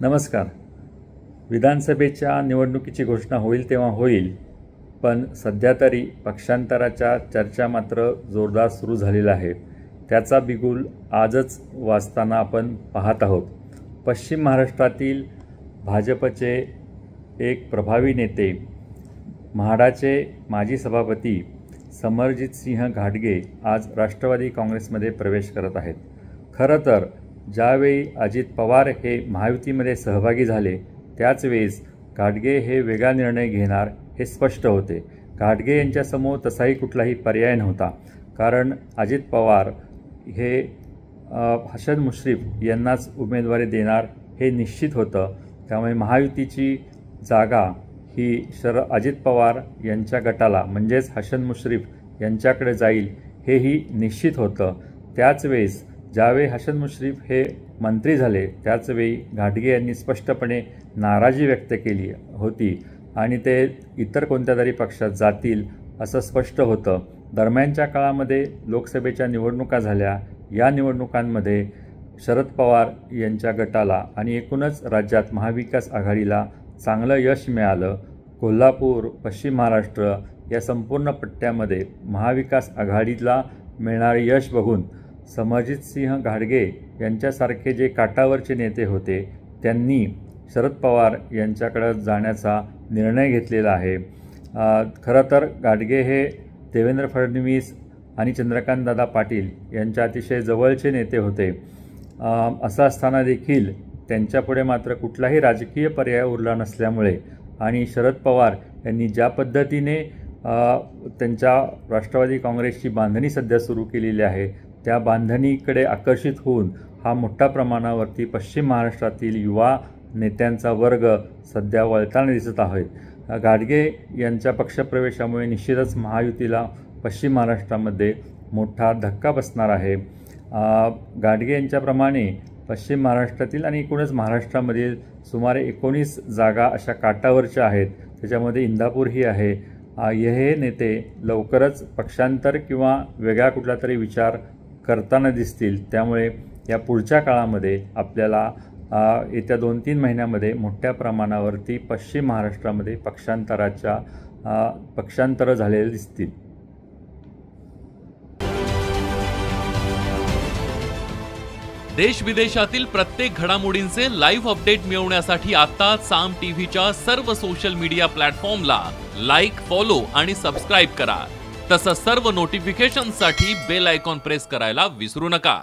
नमस्कार. विधानसभेच्या निवडणुकीची घोषणा होईल तेव्हा होईल, पण सध्या तरी पक्षांतराच्या चर्चा मात्र जोरदार सुरू झालेला आहे. त्याचा बिगुल आजच वाजताना आपण पाहत आहोत. पश्चिम महाराष्ट्रातील भाजपचे एक प्रभावी नेते, म्हाडाचे माजी सभापती समरजितसिंह घाटगे आज राष्ट्रवादी काँग्रेसमध्ये प्रवेश करत आहेत. खरं तर ज्यावेळी अजित पवार हे महायुतीमध्ये सहभागी झाले त्याच वेळेस घाटगे हे वेगळा निर्णय घेणार हे स्पष्ट होते. घाटगे यांच्यासमोर तसाही कुठलाही पर्याय नव्हता, कारण अजित पवार हे हसन मुश्रीफ यांनाच उमेदवारी देणार हे निश्चित होतं. त्यामुळे महायुतीची जागा ही अजित पवार यांच्या गटाला म्हणजेच हसन मुश्रीफ यांच्याकडे जाईल हेही निश्चित होतं. त्याच वेळेस ज्यावेळी हसन मुश्रीफ हे मंत्री झाले त्याचवेळी घाटगे यांनी स्पष्टपणे नाराजी व्यक्त केली होती आणि ते इतर कोणत्या तरी पक्षात जातील असं स्पष्ट होतं. दरम्यानच्या काळामध्ये लोकसभेच्या निवडणुका झाल्या. या निवडणुकांमध्ये शरद पवार यांच्या गटाला आणि एकूणच राज्यात महाविकास आघाडीला चांगलं यश मिळालं. कोल्हापूर, पश्चिम महाराष्ट्र या संपूर्ण पट्ट्यामध्ये महाविकास आघाडीला मिळणारे यश बघून समरजितसिंह घाटगे यांच्यासारखे जे काटावरचे नेते होते त्यांनी शरद पवार यांच्याकडे जाण्याचा निर्णय घेतलेला आहे. खरं तर घाटगे हे देवेंद्र फडणवीस आणि चंद्रकांतदादा पाटील यांच्या अतिशय जवळचे नेते होते. असं असताना देखील त्यांच्यापुढे मात्र कुठलाही राजकीय पर्याय उरला नसल्यामुळे आणि शरद पवार यांनी ज्या पद्धतीने त्यांच्या राष्ट्रवादी काँग्रेसची बांधणी सध्या सुरू केलेली आहे त्या बांधणीकडे आकर्षित होऊन हा मोठ्या प्रमाणावरती पश्चिम महाराष्ट्रातील युवा नेत्यांचा वर्ग सध्या वळताना दिसत आहे. घाटगे यांच्या पक्षप्रवेशामुळे निश्चितच महायुतीला पश्चिम महाराष्ट्रामध्ये मोठा धक्का बसणार आहे. घाटगे यांच्याप्रमाणे पश्चिम महाराष्ट्रातील आणि एकूणच महाराष्ट्रामधील सुमारे 19 जागा अशा काटावरच्या आहेत. त्याच्यामध्ये इंदापूरही आहे. हे नेते लवकरच पक्षांतर किंवा वेगळा कुठला तरी विचार करताना दिसतील. त्यामुळे या पुढच्या काळामध्ये आपल्याला येत्या 2-3 महिन्यामध्ये मोठ्या प्रमाणावरती पश्चिम महाराष्ट्रामध्ये पक्षांतर झालेले दिसतील. देश विदेशातील प्रत्येक घडामोडींचे लाईव्ह अपडेट मिळवण्यासाठी आता साम टीव्हीच्या सर्व सोशल मीडिया प्लॅटफॉर्मला लाईक, फॉलो आणि सबस्क्राईब करा. तसंच सर्व नोटिफिकेशनसाठी बेल आयकॉन प्रेस करायला विसरू नका.